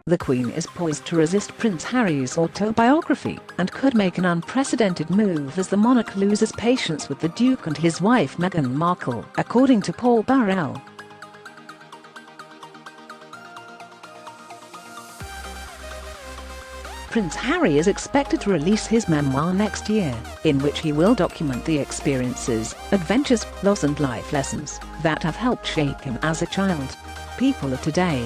The Queen is poised to resist Prince Harry's autobiography and could make an unprecedented move as the monarch loses patience with the Duke and his wife Meghan Markle, according to Paul Burrell. Prince Harry is expected to release his memoir next year, in which he will document the experiences, adventures, loss and life lessons that have helped shape him as a child. People of today.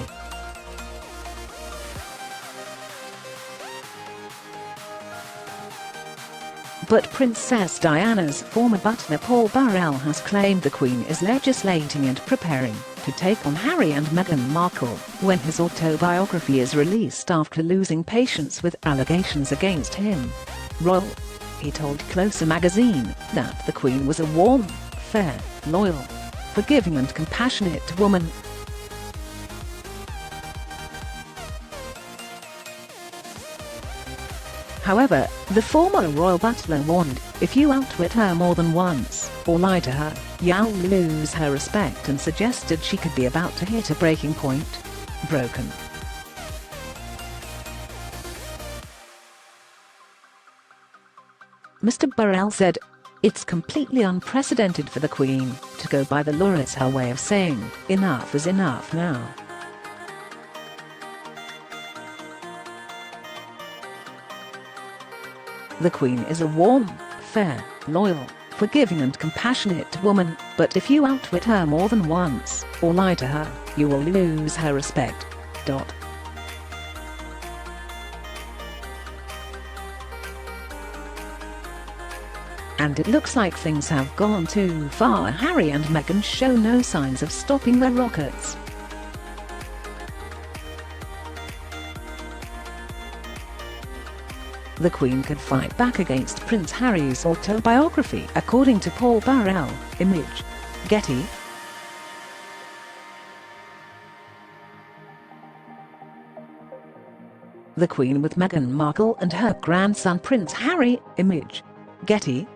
But Princess Diana's former butler Paul Burrell has claimed the Queen is legislating and preparing to take on Harry and Meghan Markle when his autobiography is released after losing patience with allegations against him. Royal. He told Closer magazine that the Queen was a warm, fair, loyal, forgiving and compassionate woman. However, the former royal butler warned, if you outwit her more than once, or lie to her, you'll lose her respect, and suggested she could be about to hit a breaking point. Broken. Mr. Burrell said, "It's completely unprecedented for the Queen to go by the law. It's her way of saying, enough is enough now." The Queen is a warm, fair, loyal, forgiving and compassionate woman, but if you outwit her more than once, or lie to her, you will lose her respect. And it looks like things have gone too far. Harry and Meghan show no signs of stopping their rockets. The Queen could fight back against Prince Harry's autobiography, according to Paul Burrell. Image. Getty. The Queen with Meghan Markle and her grandson Prince Harry. Image. Getty.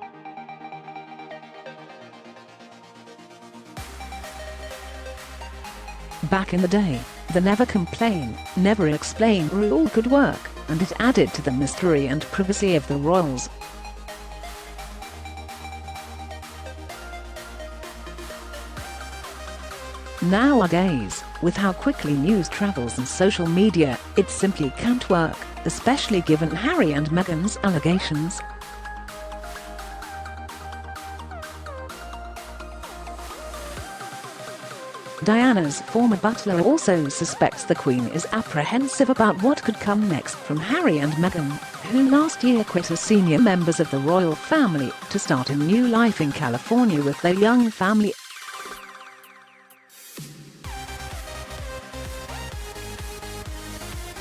Back in the day, the never complain, never explain rule could work, and it added to the mystery and privacy of the royals. Nowadays, with how quickly news travels and social media, it simply can't work, especially given Harry and Meghan's allegations. Diana's former butler also suspects the Queen is apprehensive about what could come next from Harry and Meghan, who last year quit as senior members of the royal family to start a new life in California with their young family.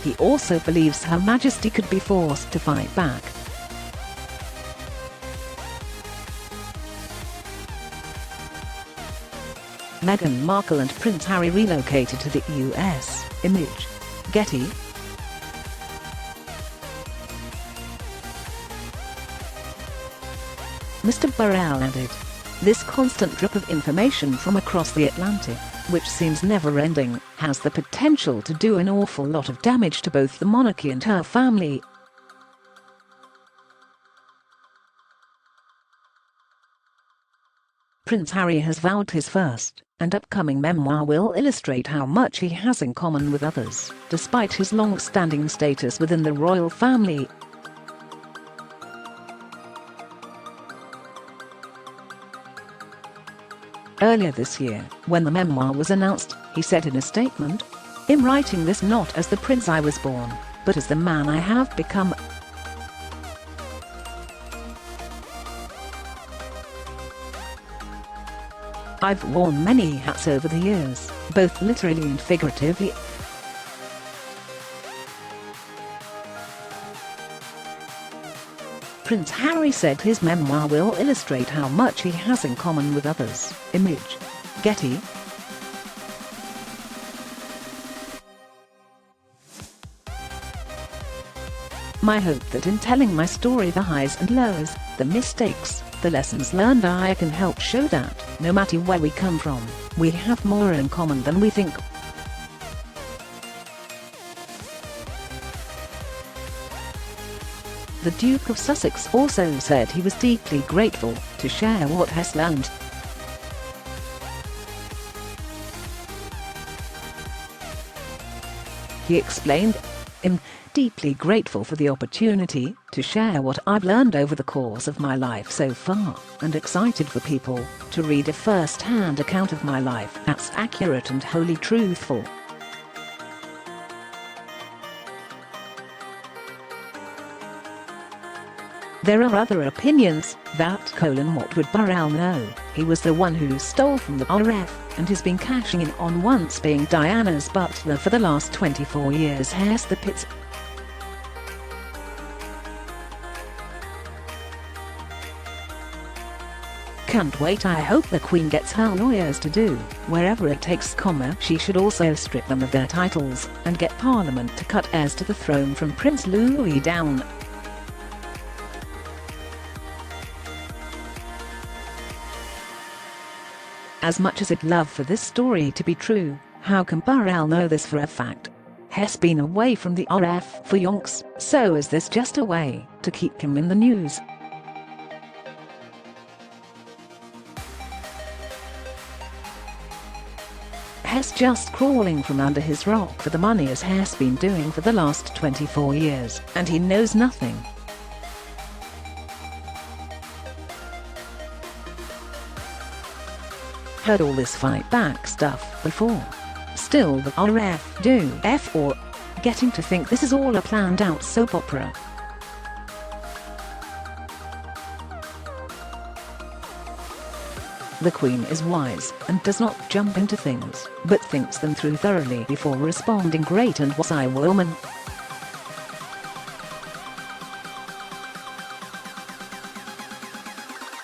He also believes Her Majesty could be forced to fight back. Meghan Markle and Prince Harry relocated to the US. Image. Getty. Mr. Burrell added, "This constant drip of information from across the Atlantic, which seems never-ending, has the potential to do an awful lot of damage to both the monarchy and her family." Prince Harry has vowed his first and upcoming memoir will illustrate how much he has in common with others, despite his long-standing status within the royal family. Earlier this year, when the memoir was announced, he said in a statement, "I'm writing this not as the prince I was born, but as the man I have become." "I've worn many hats over the years, both literally and figuratively." Prince Harry said his memoir will illustrate how much he has in common with others. Image. Getty. "My hope that in telling my story, the highs and lows, the mistakes, the lessons learned, I can help show that, no matter where we come from, we have more in common than we think." The Duke of Sussex also said he was deeply grateful to share what has learned. He explained, "I'm deeply grateful for the opportunity to share what I've learned over the course of my life so far, and excited for people to read a first-hand account of my life that's accurate and wholly truthful." There are other opinions that what would Burrell know? He was the one who stole from the RF and has been cashing in on once being Diana's butler for the last 24 years. Has the pits. Can't wait. I hope the Queen gets her lawyers to do wherever it takes, she should also strip them of their titles and get Parliament to cut heirs to the throne from Prince Louis down. As much as I'd love for this story to be true, how can Burrell know this for a fact? He's been away from the RF for yonks, so is this just a way to keep him in the news? He's just crawling from under his rock for the money, as he's been doing for the last 24 years, and he knows nothing. Heard all this fight back stuff before. Still the RF do F or getting to think this is all a planned out soap opera. The Queen is wise and does not jump into things, but thinks them through thoroughly before responding. Great and wise woman.